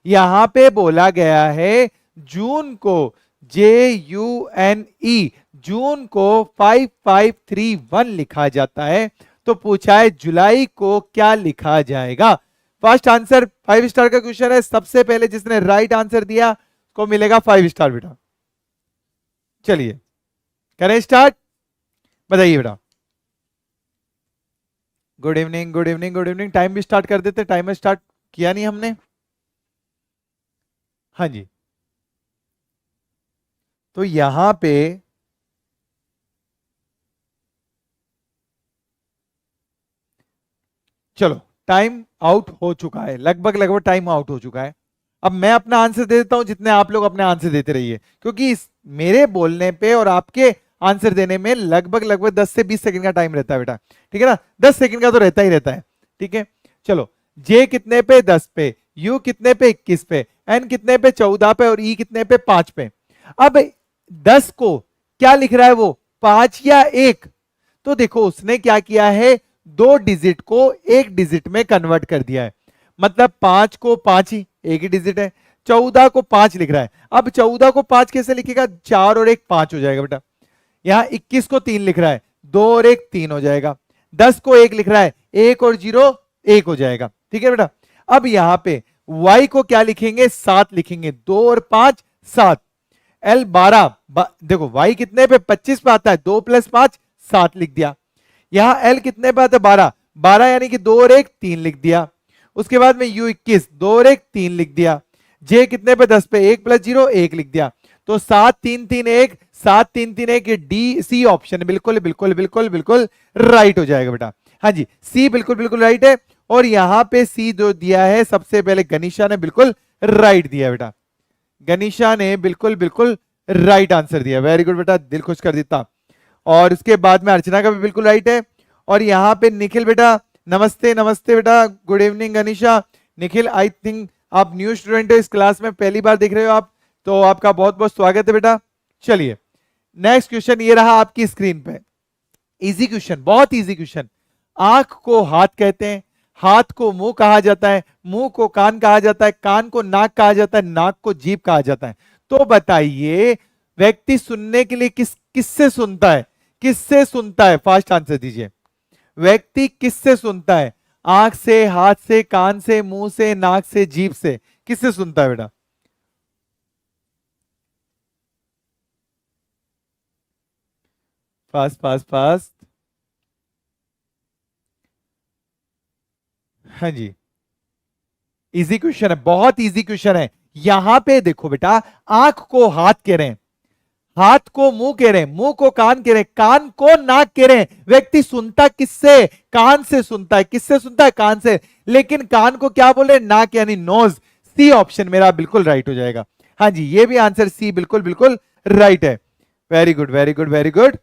यहां पे बोला गया है जून को, JUNE, जून को 5531 लिखा जाता है। तो पूछा है जुलाई को क्या लिखा जाएगा। फर्स्ट आंसर 5 स्टार का क्वेश्चन है। सबसे पहले जिसने राइट आंसर दिया को मिलेगा 5 स्टार बेटा। चलिए करें स्टार्ट, बताइए बेटा। Good evening, good evening, good evening. Time भी स्टार्ट कर देते, टाइमर स्टार्ट किया नहीं हमने। हाँ जी, तो यहां पे चलो टाइम आउट हो चुका है, लगभग लगभग टाइम आउट हो चुका है। अब मैं अपना आंसर दे देता हूं, जितने आप लोग अपने आंसर देते रहिए, क्योंकि मेरे बोलने पे और आपके आंसर देने में लगभग लगभग 10 से 20 सेकंड का टाइम रहता है बेटा, ठीक है ना। 10 सेकंड का तो रहता ही रहता है, ठीक है। चलो, जे कितने पे 10 पे, यू कितने पे 21 पे, एन कितने पे 14 पे और ई कितने पे 5 पे। अब 10 को क्या लिख रहा है वो, 5 या 1। तो देखो उसने क्या किया है, 2 डिजिट को 1 डिजिट में कन्वर्ट कर दिया है। मतलब 5 को 5 ही, एक ही डिजिट है। 14 को 5 लिख रहा है। अब 14 को 5 कैसे लिखेगा, 4 और 1 5 हो जाएगा बेटा। यहां 21 को 3 लिख रहा है, 2 और 1 3 हो जाएगा। 10 को 1 लिख रहा है, 1 और 0 1 हो जाएगा, ठीक है बेटा। अब यहां पे y को क्या लिखेंगे, 7 लिखेंगे, 2 और 5 7। L 12, देखो y कितने पे 25 पे आता है, 2 + 5 7 लिख दिया। यहां L कितने पे आता है, 12, 12 यानी कि 2 और 1 3 लिख दिया। उसके बाद में U 21, 2 और 1 3 लिख दिया। J कितने पे 10 पे, 1 + 0 1 लिख दिया। तो 7 3 3 1, 7 3 3 1, डी सी ऑप्शन बिल्कुल बिल्कुल बिल्कुल बिल्कुल राइट हो जाएगा बेटा। हाँ जी, सी बिल्कुल बिल्कुल राइट है। और यहां पे सी जो दिया है सबसे पहले गनीशा ने बिल्कुल राइट दिया बेटा। गनीशा ने बिल्कुल बिल्कुल राइट आंसर दिया, वेरी गुड बेटा, दिल खुश कर देता। और उसके बाद में अर्चना का भी बिल्कुल राइट है। और यहाँ पे निखिल बेटा, नमस्ते नमस्ते बेटा, good evening Ganisha. Nikhil I think आप न्यू स्टूडेंट हो इस क्लास में, पहली बार देख रहे हो आप, तो आपका बहुत बहुत स्वागत है बेटा। चलिए नेक्स्ट क्वेश्चन ये रहा आपकी स्क्रीन पे, इजी क्वेश्चन, बहुत इजी क्वेश्चन। आंख को हाथ कहते हैं, हाथ को मुंह कहा जाता है, मुंह को कान कहा जाता है, कान को नाक कहा जाता है, नाक को जीभ कहा जाता है। तो बताइए व्यक्ति सुनने के लिए किससे सुनता है, किससे सुनता है, फास्ट आंसर दीजिए। व्यक्ति किससे सुनता है, आंख से, हाथ से, कान से, मुंह से, नाक से, जीभ से, किससे सुनता है बेटा। फास्ट फास्ट फास्ट, हाँ जी, इजी क्वेश्चन है, बहुत इजी क्वेश्चन है। यहां पे देखो बेटा, आंख को हाथ कह रहे हैं, हाथ को मुंह कह रहे हैं, मुंह को कान कह रहे हैं, कान को नाक कह रहे हैं। व्यक्ति सुनता किससे, कान से सुनता है, किससे सुनता है, कान से। लेकिन कान को क्या बोले, नाक यानी नोज। सी ऑप्शन मेरा बिल्कुल राइट हो जाएगा। हाँ जी, ये भी आंसर सी बिल्कुल बिल्कुल राइट है। Very good very good very good,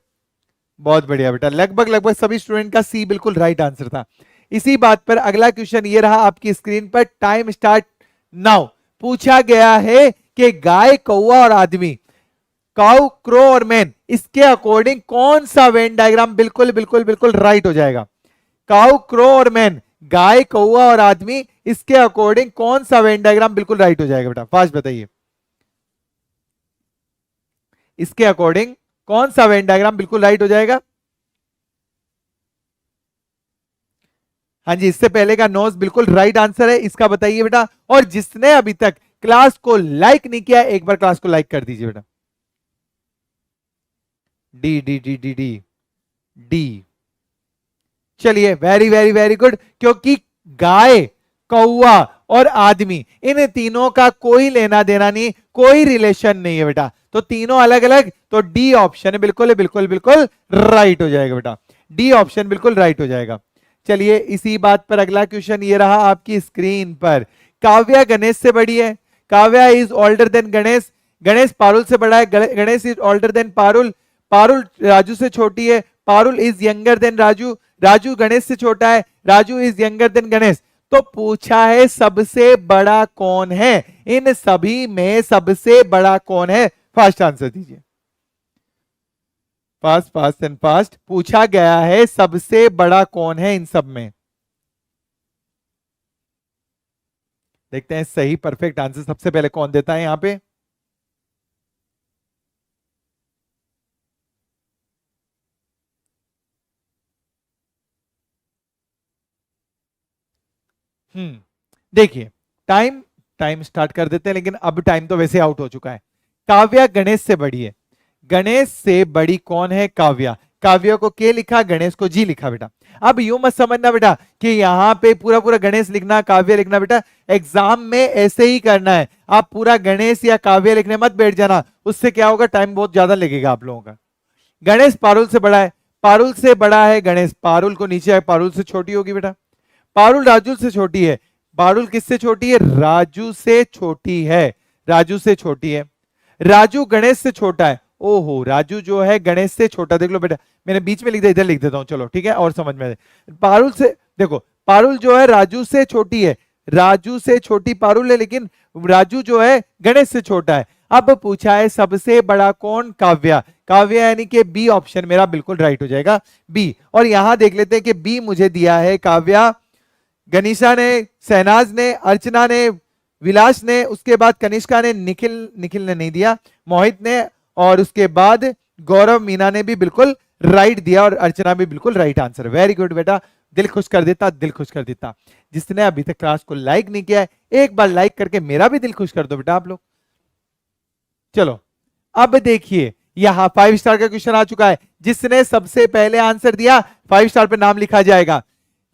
बहुत बढ़िया बेटा, लगभग लगभग सभी स्टूडेंट का सी बिल्कुल राइट आंसर था। इसी बात पर अगला क्वेश्चन ये रहा आपकी स्क्रीन पर, टाइम स्टार्ट नाउ। पूछा गया है कि गाय, कौवा और आदमी, काउ, क्रो और मैन, इसके अकॉर्डिंग कौन सा वेन डायग्राम बिल्कुल बिल्कुल बिल्कुल राइट हो जाएगा। काउ, क्रो और मैन, गाय, कौवा और आदमी, इसके अकॉर्डिंग कौन सा वेन डायग्राम बिल्कुल राइट हो जाएगा बेटा, फास्ट बताइए। इसके अकॉर्डिंग कौन सा वेन डायग्राम बिल्कुल राइट हो जाएगा। हाँ जी, इससे पहले का नोज बिल्कुल राइट आंसर है, इसका बताइए बेटा। और जिसने अभी तक क्लास को लाइक नहीं किया, एक बार क्लास को लाइक कर दीजिए बेटा। D D D D D D, चलिए वेरी वेरी वेरी गुड। क्योंकि गाय, कौवा और आदमी, इन तीनों का कोई लेना देना नहीं, कोई रिलेशन नहीं है बेटा, तो तीनों अलग अलग, तो डी ऑप्शन बिल्कुल बिल्कुल बिल्कुल राइट हो जाएगा बेटा। डी ऑप्शन बिल्कुल राइट हो जाएगा। चलिए इसी बात पर अगला क्वेश्चन ये रहा आपकी स्क्रीन पर। काव्या गणेश से बड़ी है, Kavya is older than Ganesh, Ganesh Parul से बड़ा है, Ganesh is older than Parul, Parul Raju से छोटी है, Parul is younger than Raju, Raju Ganesh से छोटा है, Raju is younger than Ganesh. तो पूछा है सबसे बड़ा कौन है, इन सभी में सबसे बड़ा कौन है, फास्ट आंसर दीजिए। फास्ट फास्ट एंड फास्ट, पूछा गया है सबसे बड़ा कौन है इन सब में। देखते हैं सही परफेक्ट आंसर सबसे पहले कौन देता है यहां पे। देखिए, टाइम टाइम स्टार्ट कर देते हैं, लेकिन अब टाइम तो वैसे आउट हो चुका है। काव्या गणेश से बड़ी है। गणेश से बड़ी कौन है? काव्या। काव्या को के लिखा, गणेश को जी लिखा बेटा। अब यूं मत समझना बेटा कि यहां पे पूरा पूरा गणेश लिखना, काव्य लिखना। बेटा एग्जाम में ऐसे ही करना है, आप पूरा गणेश या काव्य लिखने मत बैठ जाना, उससे क्या होगा, टाइम बहुत ज्यादा लगेगा आप लोगों का। गणेश पारुल से बड़ा है, पारुल से बड़ा है गणेश, पारुल को नीचे है, पारुल से छोटी होगी बेटा। पारुल राजू से छोटी है, पारुल किससे छोटी है? राजू से छोटी है, राजू से छोटी है। राजू गणेश से छोटा है। ओहो, राजू जो है गणेश से छोटा। देख लो बेटा, मैंने बीच में लिख दिया, इधर लिख देता हूं, चलो ठीक है और समझ में आए। पारुल से देखो, पारुल जो है राजू से छोटी है, राजू से छोटी पारुल है, लेकिन राजू जो है गणेश से छोटा है। अब पूछा है सबसे बड़ा कौन? काव्या। काव्या यानी कि बी ऑप्शन मेरा बिल्कुल राइट हो जाएगा, बी। और यहां देख लेते हैं कि बी मुझे दिया है काव्या, गनीशा ने, शहनाज ने, अर्चना ने, विलास ने, उसके बाद कनिष्का ने, निखिल निखिल ने नहीं दिया, मोहित ने, और उसके बाद गौरव मीना ने भी बिल्कुल राइट दिया, और अर्चना भी बिल्कुल राइट आंसर। वेरी गुड बेटा, दिल खुश कर देता, दिल खुश कर देता। जिसने अभी तक क्लास को लाइक नहीं किया है, एक बार लाइक करके मेरा भी दिल खुश कर दो बेटा आप लोग। चलो अब देखिए, यहां 5 स्टार का क्वेश्चन आ चुका है। जिसने सबसे पहले आंसर दिया 5 स्टार पे नाम लिखा जाएगा।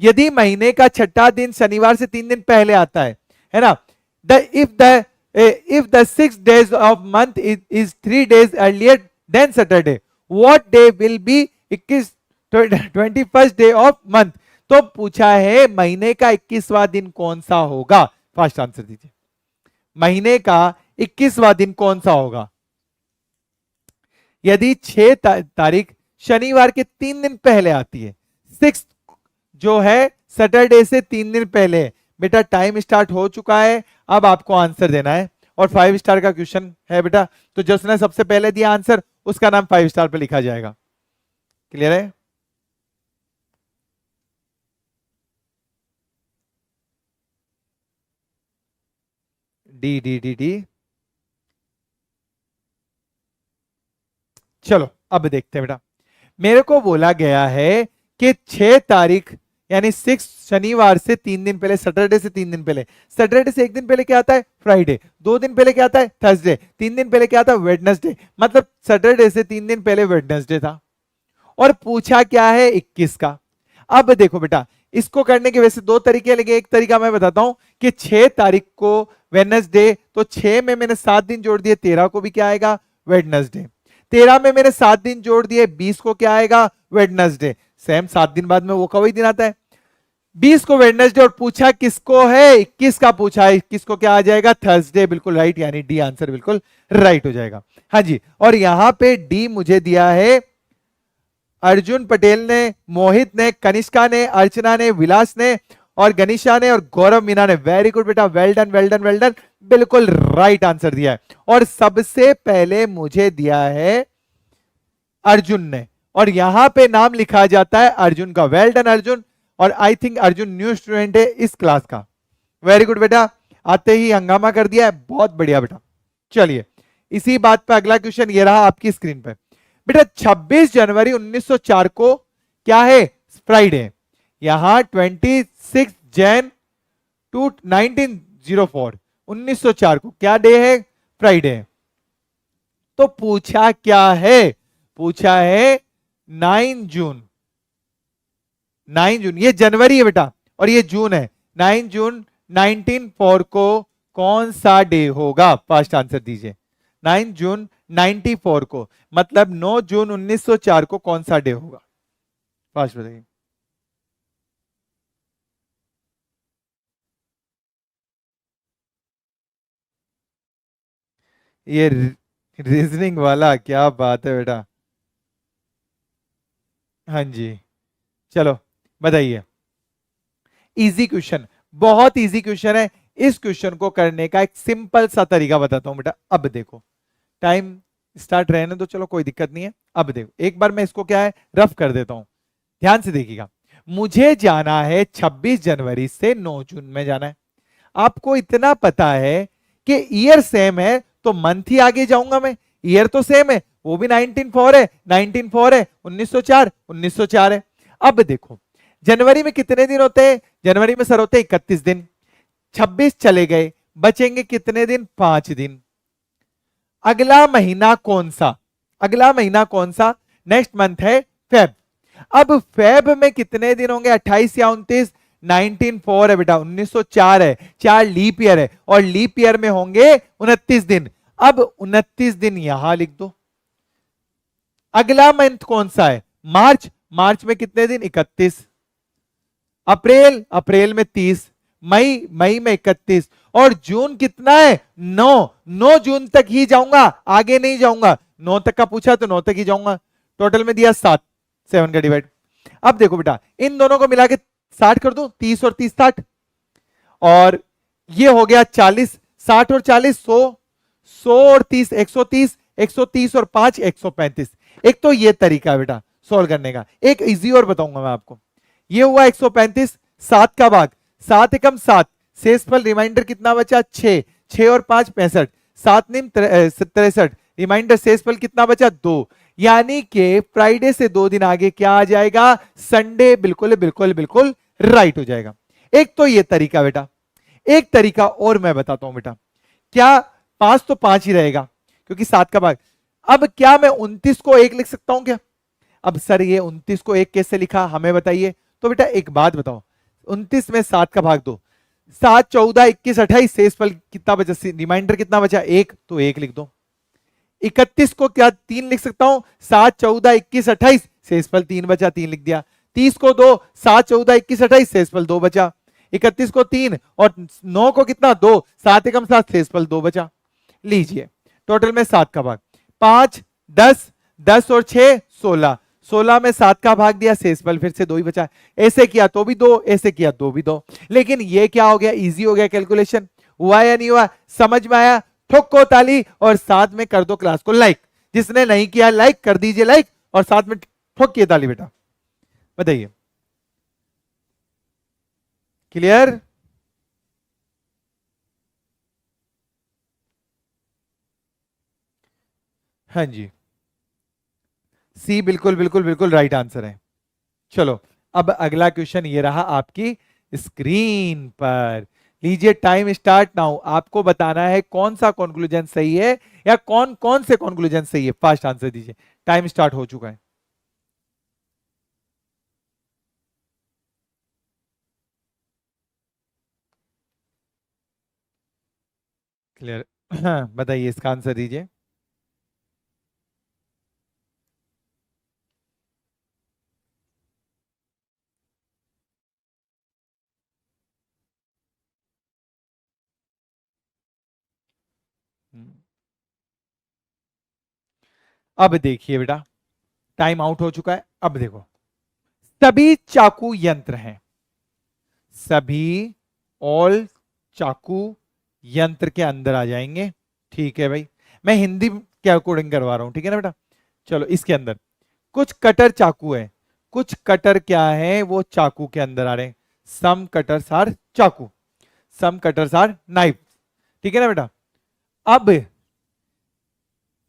यदि महीने का छठा दिन शनिवार से 3 दिन पहले आता है ना, if the 6 days of month is 3 days earlier than Saturday, what day will be 21st day of month? तो पूछा है महीने का 21वां दिन कौन सा होगा? फास्ट आंसर दीजिए, महीने का 21वां दिन कौन सा होगा? यदि 6 तारीख शनिवार के 3 दिन पहले आती है, 6 जो है सैटरडे से 3 दिन पहले। बेटा टाइम स्टार्ट हो चुका है, अब आपको आंसर देना है, और 5 स्टार का क्वेश्चन है बेटा, तो जिसने सबसे पहले दिया आंसर उसका नाम 5 स्टार पे लिखा जाएगा। क्लियर है? D D D D. चलो अब देखते हैं बेटा, मेरे को बोला गया है कि 6 तारीख यानी 6 शनिवार से 3 दिन पहले, सैटरडे से 3 दिन पहले। सैटरडे से 1 दिन पहले क्या आता है? फ्राइडे। 2 दिन पहले क्या आता है? थर्सडे। 3 दिन पहले क्या आता है? वेडनेसडे। मतलब सैटरडे से 3 दिन पहले वेडनेसडे था, और पूछा क्या है? 21 का। अब देखो बेटा, इसको करने के वैसे 2 तरीके, लेकिन एक तरीका मैं बताता हूं कि 6 तारीख को वेडनेसडे, तो 6 में मैंने 7 दिन जोड़ दिए, 13 को भी क्या आएगा? वेडनेसडे। 13 में मैंने 7 दिन जोड़ दिए, 20 को क्या आएगा? वेडनेसडे। सेम 7 दिन बाद में वो का वही दिन आता है, 20 को वेडनेसडे। और पूछा किसको है? 21 का पूछा है, 21 को क्या आ जाएगा? थर्सडे। बिल्कुल राइट, यानी डी आंसर बिल्कुल राइट हो जाएगा। हाँ जी, और यहां पे डी मुझे दिया है अर्जुन पटेल ने, मोहित ने, कनिष्का ने, अर्चना ने, विलास ने, और गनीशा ने, और गौरव मीना ने। वेरी गुड बेटा, well done well done well done, बिल्कुल राइट आंसर दिया है। और सबसे पहले मुझे दिया है अर्जुन ने, और यहां पे नाम लिखा जाता है अर्जुन का। वेल डन अर्जुन, और I think Arjun new student है इस क्लास का। वेरी गुड बेटा, आते ही हंगामा कर दिया है, बहुत बढ़िया बेटा। चलिए इसी बात पे अगला क्वेश्चन ये रहा आपकी स्क्रीन पे। बेटा 26 जनवरी 1904 को क्या है? फ्राइडे। यहां 26 जैन टू 1904, 1904 को क्या डे है? फ्राइडे। तो पूछा क्या है? पूछा है 9 जून। 9 जून, ये जनवरी है बेटा और ये जून है। 9 जून 1904 को कौन सा डे होगा? फर्स्ट आंसर दीजिए। 9 जून 94 को, मतलब 9 जून 1904 को कौन सा डे होगा? फर्स्ट बताइए। ये रीजनिंग वाला क्या बात है बेटा। हाँ जी, चलो बताइए। इजी क्वेश्चन, बहुत इजी क्वेश्चन है। इस क्वेश्चन को करने का एक सिंपल सा तरीका बताता हूं बेटा। अब देखो, टाइम स्टार्ट रहने दो, चलो कोई दिक्कत नहीं है। अब देखो, एक बार मैं इसको क्या है रफ कर देता हूं, ध्यान से देखिएगा। मुझे जाना है 26 जनवरी से 9 जून में जाना है। आपको इतना पता है कि ईयर सेम है तो मंथ ही आगे जाऊंगा मैं, ईयर तो सेम है, वो भी 1904 है, 1904 है, 1904 1904 है। अब देखो जनवरी में कितने दिन होते हैं, जनवरी में सर होते हैं 31 दिन, 26 चले गए, बचेंगे कितने दिन, 5 दिन। अगला महीना कौन सा, अगला महीना कौन सा, नेक्स्ट मंथ है फेब। अब फेब में कितने दिन होंगे, 28 या 29, 1904 है बेटा, 1904 है, 4 लीप ईयर है और लीप ईयर में होंगे 29 दिन। अब 29 दिन यहां लिख दो। अगला मंथ कौन सा है, मार्च, मार्च में कितने दिन, 31। अप्रैल, अप्रैल में 30, मई, मई में 31 और जून कितना है, 9, 9 जून तक ही जाऊंगा, आगे नहीं जाऊंगा। 9 तक का पूछा तो 9 तक ही जाऊंगा। टोटल में दिया 7, 7 का डिवाइड। अब देखो बेटा इन दोनों को मिला के 60 कर दो, 30 और 30 60, और ये हो गया 40, 60 और 40 100, 100 और 30 130, 130 और 5 135। एक तो ये तरीका है बेटा सॉल्व करने का। एक इजी और बताऊंगा मैं आपको। ये हुआ 135, 7 का भाग, 7 एकम 7, शेषफल रिमाइंडर कितना बचा, 6, 6 और 5 65, 7 निम 63, रिमाइंडर शेषफल कितना बचा, 2। यानी कि फ्राइडे से 2 दिन आगे क्या आ जाएगा, संडे। बिल्कुल बिल्कुल बिल्कुल राइट हो जाएगा। एक तो ये तरीका बेटा, एक तरीका और मैं बताता हूं बेटा। क्या 5 तो 5 ही रहेगा क्योंकि 7 का भाग। अब क्या मैं 29 को 1 लिख सकता हूं क्या, अब सर ये 29 को 1 कैसे लिखा हमें बताइए। तो बेटा एक बात बताओ, 29 में 7 का भाग दो, 7 14 21 28, शेषफल कितना बचा, रिमाइंडर कितना बचा, 1, तो 1 लिख दो। 31 को क्या 3 लिख सकता हूं, 7 14 21 28, शेषफल 3 बचा, 3 लिख दिया। 30 को 2, 7 14 21 28, शेषफल 2 बचा। 31 को 3 और 9 को कितना 2, 7 एकम 7, शेषफल 2 बचा। लीजिए टोटल में 7 का भाग, 5 10, 10 और 6 16, 16 में 7 का भाग दिया, शेषफल फिर से 2 ही बचा। ऐसे किया तो भी 2, ऐसे किया तो भी 2। लेकिन ये क्या हो गया, इजी हो गया कैलकुलेशन। हुआ या नहीं हुआ, समझ में आया। ठोको ताली और साथ में कर दो क्लास को लाइक। जिसने नहीं किया लाइक कर दीजिए लाइक, और साथ में ठोकिए ताली बेटा। बताइए क्लियर। हाँ जी, सी बिल्कुल बिल्कुल बिल्कुल राइट आंसर है। चलो अब अगला क्वेश्चन ये रहा आपकी स्क्रीन पर। लीजिए टाइम स्टार्ट नाउ। आपको बताना है कौन सा कंक्लूजन सही है या कौन कौन से कंक्लूजन सही है, फास्ट आंसर दीजिए। टाइम स्टार्ट हो चुका है। क्लियर। हाँ बताइए इसका आंसर दीजिए। हम्म, अब देखिए बेटा टाइम आउट हो चुका है। अब देखो सभी चाकू यंत्र हैं, सभी ऑल चाकू यंत्र के अंदर आ जाएंगे। ठीक है भाई, मैं हिंदी के अकॉर्डिंग करवा रहा हूं, ठीक है ना बेटा। चलो इसके अंदर कुछ कटर चाकू है, कुछ कटर क्या है वो चाकू के अंदर आ रहे हैं। सम कटर्स आर चाकू, सम कटर्स आर नाइफ। ठीक है ना बेटा। अब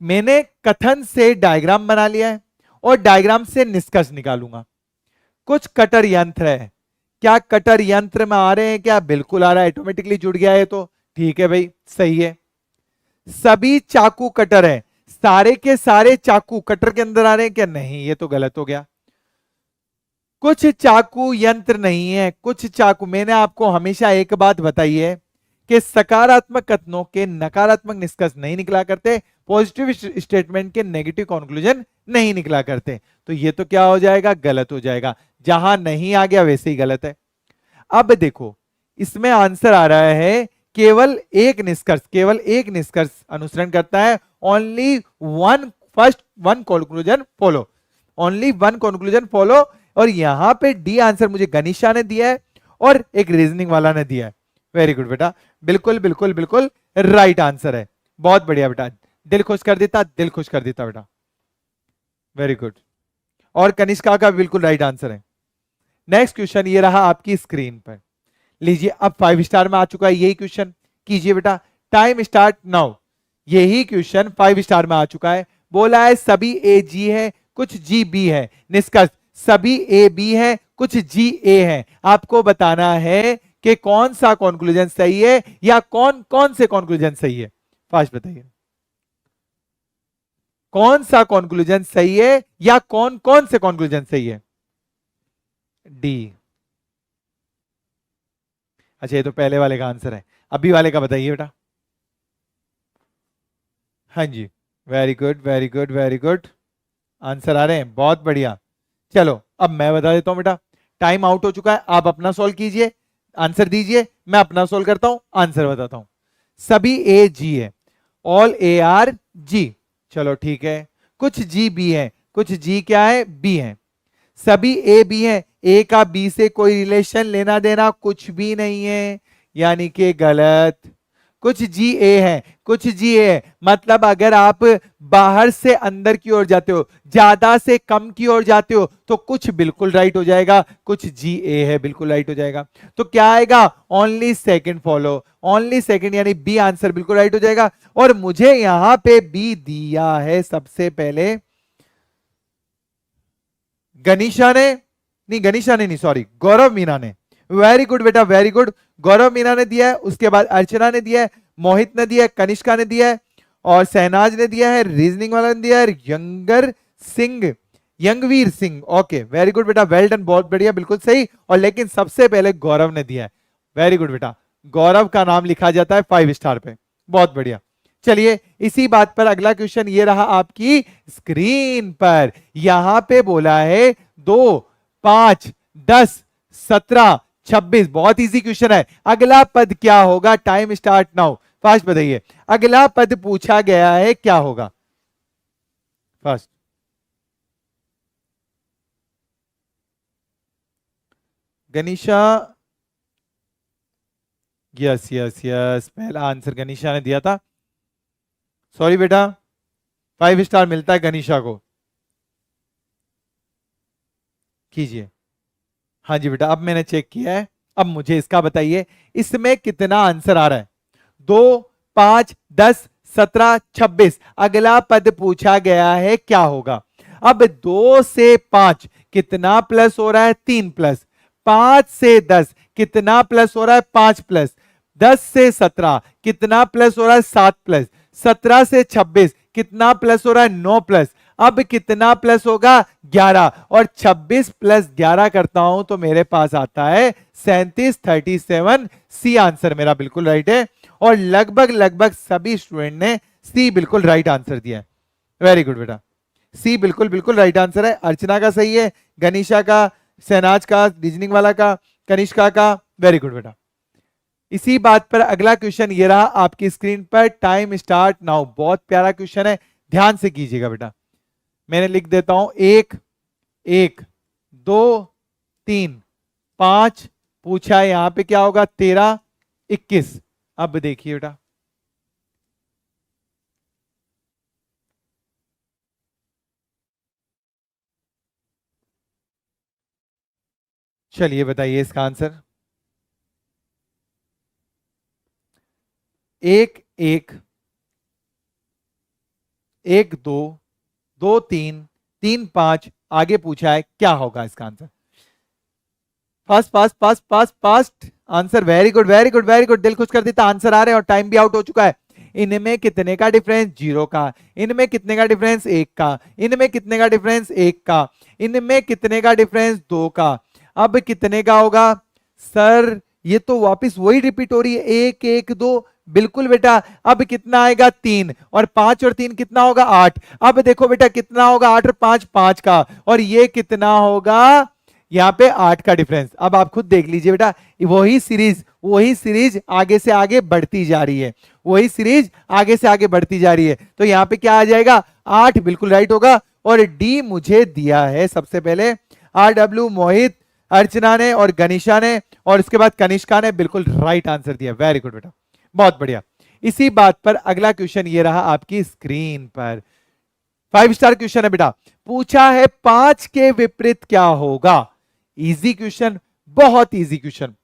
मैंने कथन से डायग्राम बना लिया है और डायग्राम से निष्कर्ष निकालूंगा। कुछ कटर यंत्र है, क्या कटर यंत्र में आ रहे हैं क्या, बिल्कुल आ रहा है, ऑटोमेटिकली जुड़ गया है तो ठीक है भाई सही है। सभी चाकू कटर है, सारे के सारे चाकू कटर के अंदर आ रहे हैं क्या, नहीं ये तो गलत हो गया। कुछ चाकू यंत्र नहीं है, कुछ चाकू, मैंने आपको हमेशा एक बात बताई है कि सकारात्मक कथनों के नकारात्मक निष्कर्ष नहीं निकला करते, पॉजिटिव स्टेटमेंट के नेगेटिव कंक्लूजन नहीं निकला करते। तो ये तो क्या हो जाएगा, गलत हो जाएगा। जहां नहीं आ गया वैसे ही गलत है। अब देखो इसमें आंसर आ रहा है केवल एक निष्कर्ष, केवल एक निष्कर्ष अनुसरण करता है। Only one, first one conclusion follow, only one conclusion follow. और यहां पे डी आंसर मुझे गनीशा ने दिया है और एक रीजनिंग वाला ने दिया है। वेरी गुड बेटा, बिल्कुल बिल्कुल बिल्कुल राइट आंसर है। बहुत बढ़िया बेटा, दिल खुश कर देता, दिल खुश कर देता बेटा। Very good. और कनिष्का का बिल्कुल राइट आंसर है। नेक्स्ट क्वेश्चन ये रहा आपकी स्क्रीन पर। लीजिए अब 5 स्टार में आ चुका है यही क्वेश्चन, कीजिए बेटा, टाइम स्टार्ट नाउ। यही क्वेश्चन 5 स्टार में आ चुका है, बोला है सभी ए जी है, कुछ जी बी है। निष्कर्ष, सभी ए बी है, कुछ जी ए है। आपको बताना है कि कौन सा कंक्लूजन सही है या कौन कौन से कंक्लूजन सही है। फास्ट बताइए, कौन सा कंक्लूजन सही है या कौन कौन से कंक्लूजन सही है। डी। अच्छा, ये तो पहले वाले का आंसर है, अभी वाले का बताइए बेटा। हाँ जी, very good very good very good, answer आ रहे हैं, बहुत बढ़िया। चलो अब मैं बता देता हूं बेटा, टाइम आउट हो चुका है, आप अपना सॉल्व कीजिए, आंसर दीजिए, मैं अपना सॉल्व करता हूं, आंसर बताता हूं। सभी ए जी है, ऑल ए आर जी, चलो ठीक है। कुछ जी बी है, कुछ जी क्या है, बी है। सभी ए बी है, ए का बी से कोई रिलेशन लेना देना कुछ भी नहीं है, यानी कि गलत। कुछ जी ए है, कुछ जी ए है, मतलब अगर आप बाहर से अंदर की ओर जाते हो, ज्यादा से कम की ओर जाते हो, तो कुछ बिल्कुल राइट हो जाएगा, कुछ जी ए है बिल्कुल राइट हो जाएगा। तो क्या आएगा, only second follow, only second, यानी बी आंसर बिल्कुल राइट हो जाएगा। और मुझे यहां पे बी दिया है सबसे पहले गनीशा ने, नहीं गनीशा ने नहीं, सॉरी गौरव मीना ने। वेरी गुड बेटा वेरी गुड, गौरव मीना ने दिया है, उसके बाद अर्चना ने दिया है, मोहित ने दिया है, कनिष्का ने दिया है, और सहनाज ने दिया है, रीजनिंग वाला ने दिया है, यंगर Singh, Yangveer Singh. Okay very good बेटा, वेल डन, बहुत बढ़िया, बिल्कुल सही। और लेकिन सबसे पहले गौरव ने दिया है, वेरी गुड बेटा, गौरव का नाम लिखा जाता है 5 स्टार पे, बहुत बढ़िया। चलिए इसी बात पर अगला क्वेश्चन ये रहा आपकी स्क्रीन पर। यहां पे बोला है 2, 5, 10, 17, 26, बहुत इजी क्वेश्चन है। अगला पद क्या होगा, टाइम स्टार्ट नाउ, फास्ट बताइए, अगला पद पूछा गया है क्या होगा, फास्ट। गनीशा, यस यस यस, पहला आंसर गनीशा ने दिया था, सॉरी बेटा, 5 स्टार मिलता है गनीशा को, कीजिए। हाँ जी बेटा, अब मैंने चेक किया है, अब मुझे इसका बताइए, इसमें कितना आंसर आ रहा है। 2, 5, 10, 17, 26, अगला पद पूछा गया है क्या होगा। अब 2 से 5 कितना प्लस हो रहा है, 3 प्लस। 5 से 10 कितना प्लस हो रहा है, 5 प्लस। 10 से 17 कितना प्लस हो रहा है, 7 प्लस। 17 से 26 कितना प्लस हो रहा है, 9 प्लस। अब कितना प्लस होगा, 11, और 26 प्लस 11 करता हूं तो मेरे पास आता है 37, 37। सी आंसर मेरा बिल्कुल राइट है, और लगभग लगभग सभी स्टूडेंट ने सी बिल्कुल राइट आंसर दिया है। वेरी गुड बेटा, सी बिल्कुल बिल्कुल राइट आंसर है। अर्चना का सही है, गनीशा का, सहनाज का, रीजनिंग वाला का, कनिष्का का, वेरी गुड बेटा। इसी बात पर अगला क्वेश्चन ये रहा आपकी स्क्रीन पर, टाइम स्टार्ट नाउ, बहुत प्यारा क्वेश्चन है, ध्यान से कीजिएगा बेटा। मैंने लिख देता हूं, 1, 1, 2, 3, 5, पूछा है यहां पे क्या होगा, 13, 21। अब देखिए बेटा, चलिए बताइए इसका आंसर। 1, 1, 1, 2, 2, 3, 3, 5, आगे पूछा है क्या होगा इसका answer. Fast fast fast fast fast answer, very good very good very good, दिल खुश कर देता, आंसर आ रहे हैं और टाइम भी आउट हो चुका है। इनमें कितने का डिफरेंस, 0 का। इनमें कितने का डिफरेंस, 1 का। इनमें कितने का डिफरेंस, 1 का। इनमें कितने का डिफरेंस, 2 का। अब कितने का होगा सर, ये तो वापस वही रिपीट हो रही है, 1, 1, 2, बिल्कुल बेटा। अब कितना आएगा, 3, और 5 और 3 कितना होगा, 8। अब देखो बेटा कितना होगा, 8 और 5, 5 का, और ये कितना होगा, यहाँ पे 8 का डिफरेंस। अब आप खुद देख लीजिए बेटा, वही सीरीज आगे से आगे बढ़ती जा रही है, वही सीरीज आगे से आगे बढ़ती जा रही है। तो यहाँ पे क्या आ जाएगा, 8 बिल्कुल राइट होगा। और डी मुझे दिया है सबसे पहले, RW मोहित, अर्चना ने और गनीशा ने, और उसके बाद कनिष्का ने बिल्कुल राइट आंसर दिया। वेरी गुड बेटा, बहुत बढ़िया। इसी बात पर अगला क्वेश्चन ये रहा आपकी स्क्रीन पर, 5 स्टार क्वेश्चन है बेटा, पूछा है 5 के विपरीत क्या होगा। इजी क्वेश्चन, बहुत इजी क्वेश्चन।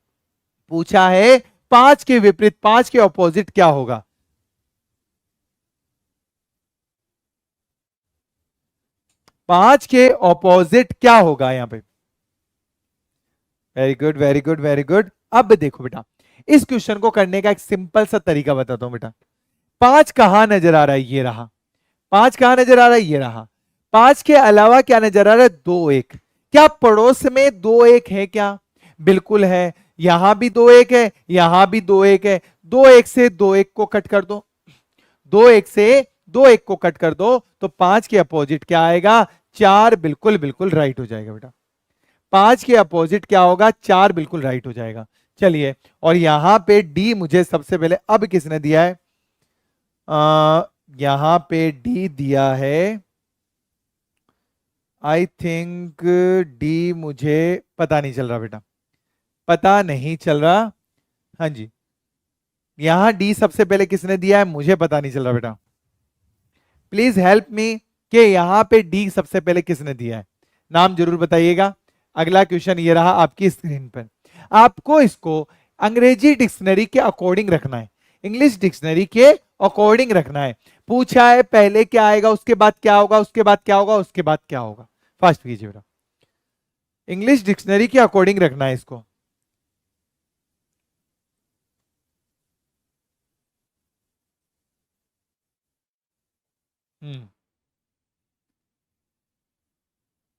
पूछा है 5 के विपरीत, 5 के ऑपोजिट क्या होगा? 5 के ऑपोजिट क्या होगा यहां पे? Very good, very good, very good. अब देखो बेटा, इस क्वेश्चन को करने का एक सिंपल सा तरीका बताता हूं बेटा। 5 कहां नजर आ रहा है? ये रहा। 5 कहां नजर आ रहा है? ये रहा। 5 के अलावा क्या नजर आ रहा है? 2 1। क्या पड़ोस में 2 1 है क्या? बिल्कुल है। यहां भी 2 1 है, यहां भी 2 1 है। 2 1 से 2 1 को कट कर दो, 2 1 से 2 1 को कट कर दो, तो 5 के अपोजिट क्या आएगा? 4। बिल्कुल बिल्कुल राइट हो जाएगा बेटा। 5 के अपोजिट क्या होगा? 4। बिल्कुल राइट हो जाएगा। चलिए, और यहां पे डी मुझे सबसे पहले अब किसने दिया है? यहां पे डी दिया है, आई थिंक डी मुझे पता नहीं चल रहा बेटा, पता नहीं चल रहा। हाँ जी, यहां डी सबसे पहले किसने दिया है? मुझे पता नहीं चल रहा बेटा। प्लीज हेल्प मी कि यहां पे डी सबसे पहले किसने दिया है, नाम जरूर बताइएगा। अगला क्वेश्चन ये रहा आपकी स्क्रीन पर। आपको इसको अंग्रेजी डिक्शनरी के अकॉर्डिंग रखना है, इंग्लिश डिक्शनरी के अकॉर्डिंग रखना है। पूछा है पहले क्या आएगा, उसके बाद क्या होगा, उसके बाद क्या होगा, उसके बाद क्या होगा। फास्ट कीजिए बेटा, इंग्लिश डिक्शनरी के अकॉर्डिंग रखना है इसको।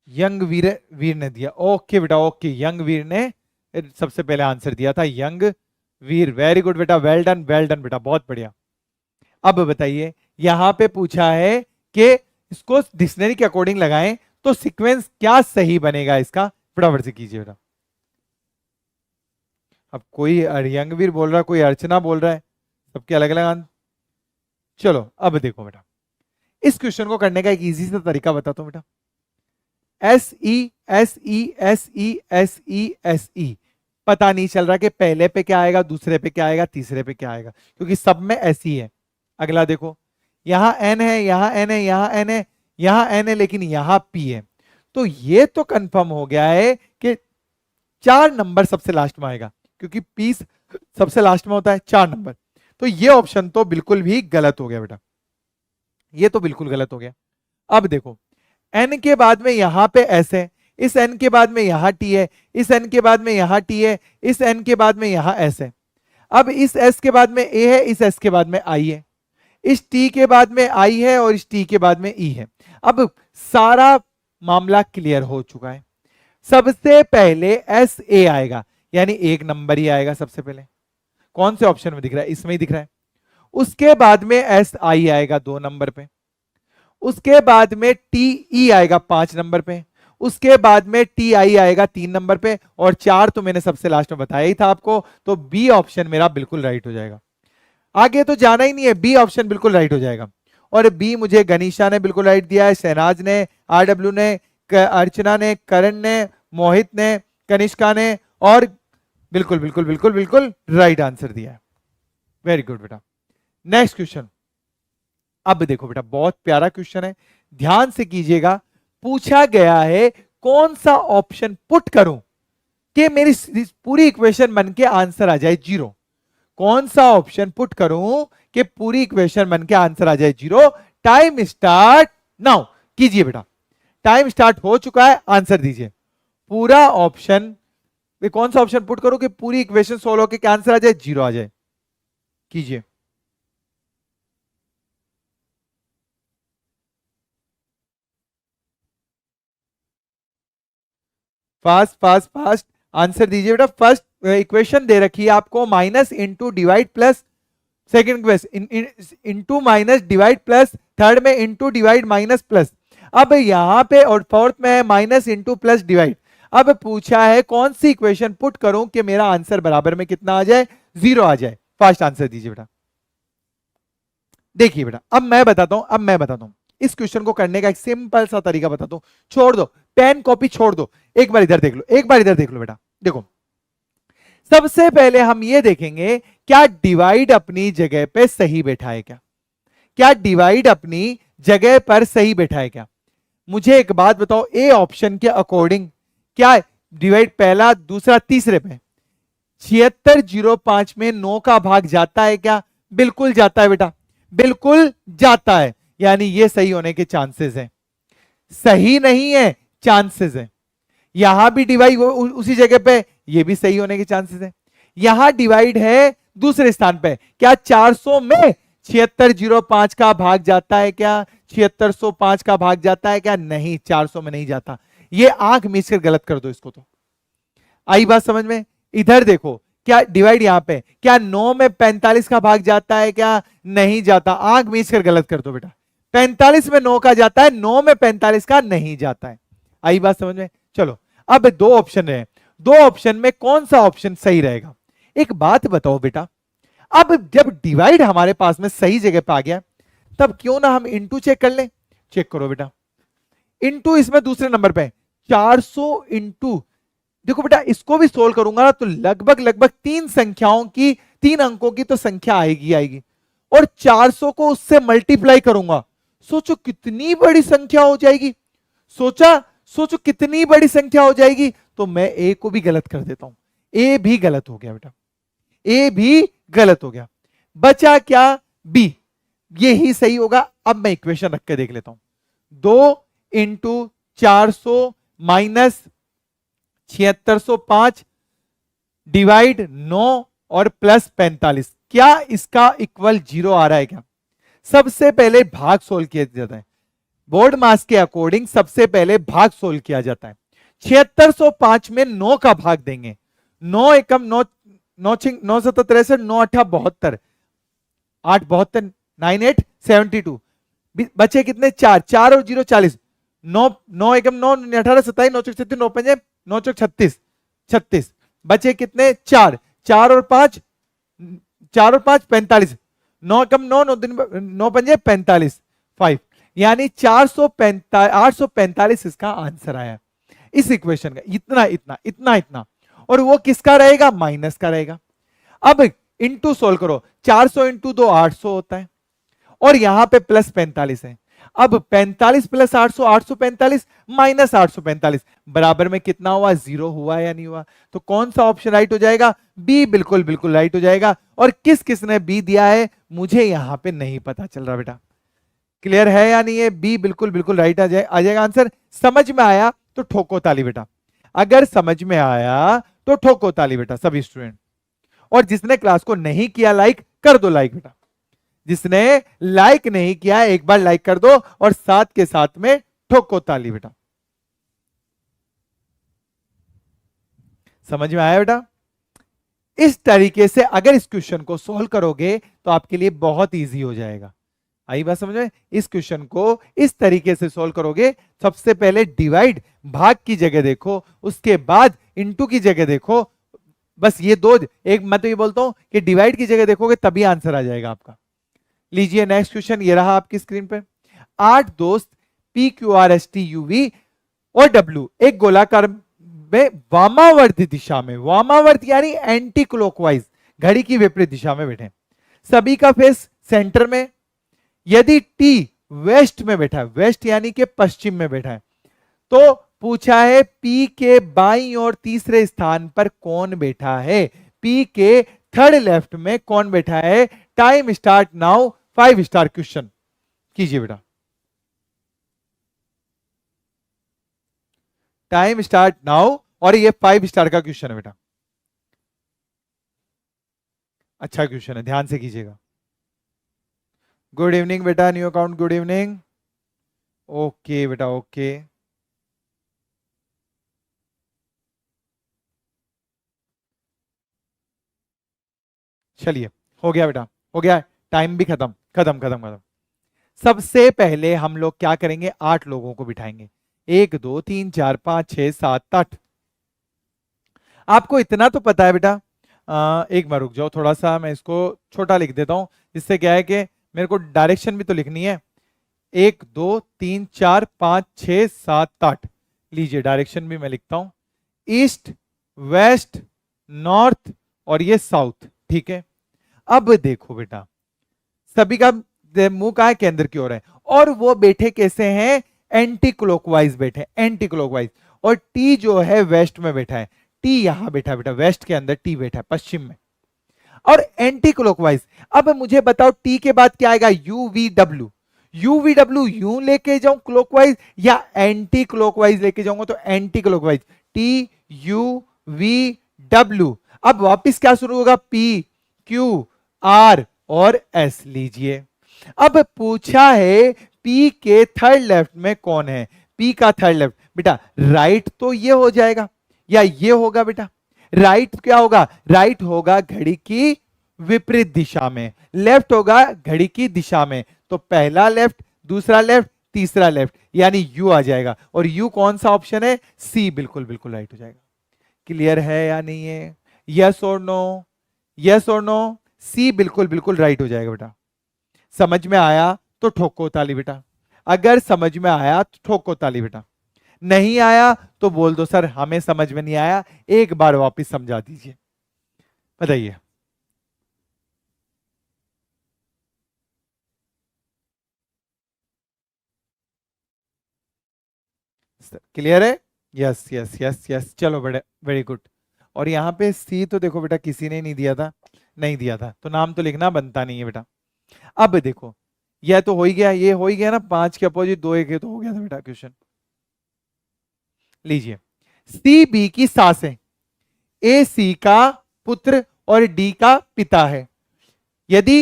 यंग वीर, वीर ने दिया। ओके बेटा, ओके, यंग वीर ने सबसे पहले आंसर दिया था, यंग वीर। वेरी गुड बेटा, वेल डन, वेल डन बेटा, बहुत बढ़िया। अब बताइए, यहां पे पूछा है कि इसको डिक्शनरी के अकॉर्डिंग लगाएं तो सीक्वेंस क्या सही बनेगा इसका, फटाफट से कीजिए बेटा। अब कोई यंगवीर बोल रहा है, कोई अर्चना बोल रहा है, सबके अलग अलग। चलो अब देखो बेटा, इस क्वेश्चन को करने का एक इजी सा तरीका बताता हूं बेटा। S E S E S E S E S E, पता नहीं चल रहा कि पहले पे क्या आएगा, दूसरे पे क्या आएगा, तीसरे पे क्या आएगा, क्योंकि सब में एस ही है। अगला देखो, यहां एन है, यहां एन है, यहां एन है, यहां एन है, लेकिन यहां पी है। तो ये तो कंफर्म हो गया है कि 4 नंबर सबसे लास्ट में आएगा, क्योंकि पी सबसे लास्ट में होता है 4 नंबर। तो ये ऑप्शन तो बिल्कुल भी गलत हो गया बेटा, ये तो बिल्कुल गलत हो गया। अब देखो, एन के बाद में यहां पे एस है, इस एन के बाद में यहां टी है, इस एन के बाद में यहां टी है, इस एन के बाद में यहां एस है। अब इस एस के बाद में ए है, इस एस के बाद में आई है, इस टी के बाद में आई है, और इस टी के बाद में ई है। अब सारा मामला क्लियर हो चुका है। सबसे पहले एस ए आएगा, यानी 1 नंबर ही आएगा सबसे पहले। कौन से ऑप्शन में दिख रहा है? इसमें ही दिख रहा है। उसके बाद में एस आई आएगा 2 नंबर पे, उसके बाद में टी ई आएगा 5 नंबर पे, उसके बाद में टी आई आएगा 3 नंबर पे, और 4 तो मैंने सबसे लास्ट में बताया ही था आपको। तो बी ऑप्शन मेरा बिल्कुल राइट हो जाएगा। आगे तो जाना ही नहीं है, बी ऑप्शन बिल्कुल राइट हो जाएगा। और बी मुझे गनीशा ने बिल्कुल राइट दिया है, शहनाज ने, आरडब्ल्यू ने, अर्चना ने, करण ने, मोहित ने, कनिष्का ने, और बिल्कुल बिल्कुल बिल्कुल बिल्कुल राइट आंसर दिया है। वेरी गुड बेटा। Next question. अब देखो बेटा, बहुत प्यारा क्वेश्चन है, ध्यान से कीजिएगा। पूछा गया है कौन सा ऑप्शन पुट करूं कि मेरी पूरी इक्वेशन बन के आंसर आ जाए 0। कौन सा ऑप्शन पुट करूं कि पूरी इक्वेशन बन के आंसर आ जाए 0। टाइम स्टार्ट नाउ कीजिए बेटा, टाइम स्टार्ट हो चुका है, आंसर दीजिए। पूरा ऑप्शन, कौन सा ऑप्शन पुट करो कि पूरी इक्वेशन सोल्व होकर आंसर आ जाए 0 आ जाए, कीजिए। फास्ट फास्ट फास्ट आंसर दीजिए बेटा। फर्स्ट इक्वेशन दे रखी है आपको, minus into divide plus, second question into minus divide plus, third में इंटू डिवाइड माइनस प्लस। अब यहां पे और फोर्थ में है माइनस इंटू प्लस डिवाइड। अब पूछा है कौन सी इक्वेशन पुट करूं कि मेरा आंसर बराबर में कितना आ जाए, 0 आ जाए। फास्ट आंसर दीजिए बेटा। देखिए बेटा, अब मैं बताता हूं इस क्वेश्चन को करने का एक सिंपल सा तरीका बताता हूं। छोड़ दो पेन कॉपी, छोड़ दो, एक बार इधर देख लो, एक बार इधर देख लो बेटा। देखो, सबसे पहले हम ये देखेंगे क्या डिवाइड अपनी जगह पे सही बैठा है क्या, क्या डिवाइड अपनी जगह पर सही बैठा है क्या। मुझे एक बात बताओ, ए ऑप्शन के अकॉर्डिंग क्या डिवाइड पहला, दूसरा, तीसरे पे, 7605 में 9 का भाग जाता है क्या? बिल्कुल जाता है बेटा, बिल्कुल जाता है, यानी ये सही होने के चांसेस हैं। सही नहीं है, चांसेस है। यहां भी डिवाइड उसी जगह पे, ये भी सही होने के चांसेस है। यहां डिवाइड है दूसरे स्थान पे, क्या 400 में 7605 का भाग जाता है क्या? 7605 का भाग जाता है क्या? नहीं, 400 में नहीं जाता। ये आंख मीच कर गलत कर दो इसको। तो आई बात समझ में? इधर देखो, क्या डिवाइड यहां पे, क्या 9 में 45 का भाग जाता है क्या? नहीं जाता। आंख मीच कर गलत कर दो बेटा। 45 में 9 का जाता है, 9 में 45 का नहीं जाता है। आई बात समझ में? चलो, अब दो ऑप्शन है, दो ऑप्शन में कौन सा ऑप्शन सही रहेगा? एक बात बताओ बेटा, अब जब डिवाइड हमारे पास में सही जगह पे आ गया, तब क्यों ना हम इनटू चेक कर लें। चेक करो बेटा, इनटू इसमें दूसरे नंबर पे 400 इंटू, देखो बेटा इसको भी सोल्व करूंगा ना तो लगभग लगभग तीन संख्याओं की, तीन अंकों की तो संख्या आएगी आएगी, और 400 को उससे मल्टीप्लाई करूंगा। सोचो कितनी बड़ी संख्या हो जाएगी। सोचो कितनी बड़ी संख्या हो जाएगी। तो मैं ए को भी गलत कर देता हूं, ए भी गलत हो गया बेटा, ए भी गलत हो गया। बचा क्या? बी, ये ही सही होगा। अब मैं इक्वेशन रख के देख लेता हूं। 2 इंटू 400 माइनस 7605 डिवाइड 9 और प्लस 45, क्या इसका इक्वल 0 आ रहा है क्या? सबसे पहले भाग सोल्व किया जाता है, बोर्ड मास के अकॉर्डिंग सबसे पहले भाग सोल्व किया जाता है। 7605 में 9 का भाग देंगे, 9 एकम 9, 9 9 7 63, 9 8 72, 8 72, 9 8 72, बचे कितने? 4, 4 और 0 40, 9 9 एकम 9 18 27, 9 चौक 36, 9 पंजे 9 चौक 36, 36, बचे कितने? 4, 4 और 5, 4 और 5 45, 9 एकम 9, 9 पंजे 45, 5, यानी 445, 845 इसका आंसर आया इस इक्वेशन का। इतना इतना इतना इतना, और वो किसका रहेगा? माइनस का रहेगा। अब इंटू सोल्व करो, 400 इंटू 2 800 होता है, और यहां पे प्लस 45 है। अब 45 प्लस 800, 845 माइनस 845 बराबर में कितना हुआ? 0 हुआ या नहीं हुआ? तो कौन सा ऑप्शन राइट हो जाएगा? बी, बिल्कुल बिल्कुल राइट हो जाएगा। और किस किसने बी दिया है मुझे यहां पे नहीं पता चल रहा बेटा। क्लियर है या नहीं है? बी बिल्कुल बिल्कुल राइट आ जाएगा आंसर। समझ में आया तो ठोको ताली बेटा, अगर समझ में आया तो ठोको ताली बेटा सभी स्टूडेंट। और जिसने क्लास को नहीं किया लाइक, कर दो लाइक बेटा। जिसने लाइक नहीं किया एक बार लाइक कर दो, और साथ के साथ में ठोको ताली बेटा। समझ में आया बेटा? इस तरीके से अगर इस क्वेश्चन को सॉल्व करोगे तो आपके लिए बहुत इजी हो जाएगा। आई बात समझ में? इस क्वेश्चन को इस तरीके से सॉल्व करोगे, सबसे पहले डिवाइड भाग की जगह देखो, उसके बाद इनटू की जगह देखो। बस ये दो, एक मैं तो ये बोलता हूं कि डिवाइड की जगह देखोगे तभी आंसर आ जाएगा आपका। लीजिए नेक्स्ट क्वेश्चन, ये रहा आपकी स्क्रीन पे। 8 दोस्त P Q R S T UV और डब्ल्यू एक गोलाकार में वामावर्त दिशा में, वामावर्त यानी एंटी क्लॉकवाइज, घड़ी की विपरीत दिशा में बैठे। सभी का फेस सेंटर में। यदि टी वेस्ट में बैठा है, वेस्ट यानी कि पश्चिम में बैठा है, तो पूछा है पी के बाईं और तीसरे स्थान पर कौन बैठा है? पी के थर्ड लेफ्ट में कौन बैठा है? Time start now. 5 star question कीजिए बेटा। टाइम स्टार्ट नाउ, और ये 5 स्टार का क्वेश्चन है बेटा। अच्छा क्वेश्चन है, ध्यान से कीजिएगा। गुड इवनिंग बेटा, new account, good evening. Okay बेटा, ओके। चलिए, हो गया बेटा, हो गया। टाइम भी खत्म खत्म खत्म खत्म। सबसे पहले हम लोग क्या करेंगे? 8 लोगों को बिठाएंगे, 1 2 3 4 5 6 7 8। आपको इतना तो पता है बेटा। एक बार रुक जाओ, थोड़ा सा मैं इसको छोटा लिख देता हूं, जिससे क्या है कि मेरे को डायरेक्शन भी तो लिखनी है। 1 2 3 4 5 6 7 8, लीजिए डायरेक्शन भी मैं लिखता हूं, ईस्ट वेस्ट नॉर्थ और ये साउथ। ठीक है, अब देखो बेटा, सभी का मुंह कहां है? केंद्र की ओर है, और वो बैठे कैसे हैं? एंटी क्लॉकवाइज बैठे, एंटी क्लॉकवाइज। और टी जो है वेस्ट में बैठा है। टी यहां बैठा, बेटा वेस्ट के अंदर टी बैठा है, पश्चिम में, और एंटी क्लॉकवाइज। अब मुझे बताओ टी के बाद क्या आएगा, यूवीडब्ल्यू। यूवीडब्ल्यू यूं लेके जाऊं क्लॉकवाइज या एंटी क्लॉकवाइज लेके जाऊंगा, तो anti clockwise, T U V W. अब वापस क्या शुरू होगा, पी क्यू आर और एस लीजिए। अब पूछा है पी के थर्ड लेफ्ट में कौन है, पी का थर्ड लेफ्ट, बेटा राइट तो ये हो जाएगा या ये होगा, बेटा राइट क्या होगा, राइट होगा घड़ी की विपरीत दिशा में, लेफ्ट होगा घड़ी की दिशा में, तो पहला लेफ्ट, दूसरा लेफ्ट, तीसरा लेफ्ट, यानी यू आ जाएगा। और यू कौन सा ऑप्शन है, सी, बिल्कुल बिल्कुल राइट हो जाएगा। क्लियर है या नहीं है, यस और नो, यस और नो, सी बिल्कुल बिल्कुल राइट हो जाएगा बेटा। समझ में आया तो ठोको ताली बेटा, अगर समझ में आया तो ठोको ताली बेटा, नहीं आया तो बोल दो सर हमें समझ में नहीं आया, एक बार वापस समझा दीजिए। बताइए, क्लियर है, यस यस यस यस, चलो बड़े वेरी गुड। और यहां पे सी तो देखो बेटा किसी ने नहीं दिया था, नहीं दिया था तो नाम तो लिखना बनता नहीं है बेटा। अब देखो यह तो हो ही गया, ये हो ही गया ना, 5 के अपोजिट 2 1 तो हो गया था बेटा क्वेश्चन। लीजिए, सी बी की सास है, ए सी का पुत्र और डी का पिता है। यदि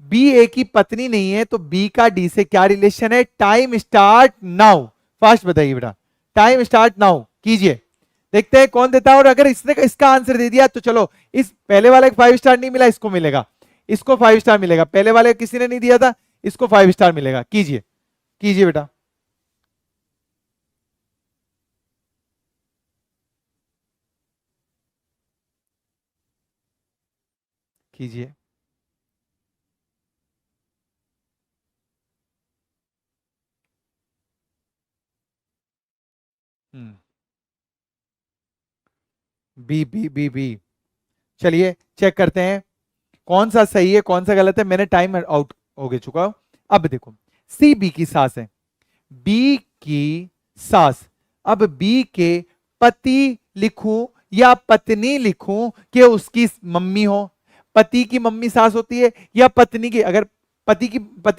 बी ए की पत्नी नहीं है तो बी का डी से क्या रिलेशन है, टाइम स्टार्ट नाउ, फास्ट बताइए बेटा, टाइम स्टार्ट नाउ कीजिए, देखते हैं कौन देता है। और अगर इसने इसका आंसर दे दिया तो चलो, इस पहले वाले को 5 स्टार नहीं मिला, इसको मिलेगा, इसको 5 स्टार मिलेगा, पहले वाले किसी ने नहीं दिया था, इसको 5 स्टार मिलेगा। कीजिए कीजिए बेटा, कीजिए। हम्म, बी बी बी बी, चलिए चेक करते हैं कौन सा सही है कौन सा गलत है, मैंने टाइम आउट हो गया चुका हूं। अब देखो, सी बी की सास है, बी की सास, अब बी के पति लिखूं या पत्नी लिखूं कि उसकी मम्मी हो, पति की मम्मी सास होती है या पत्नी की, अगर पति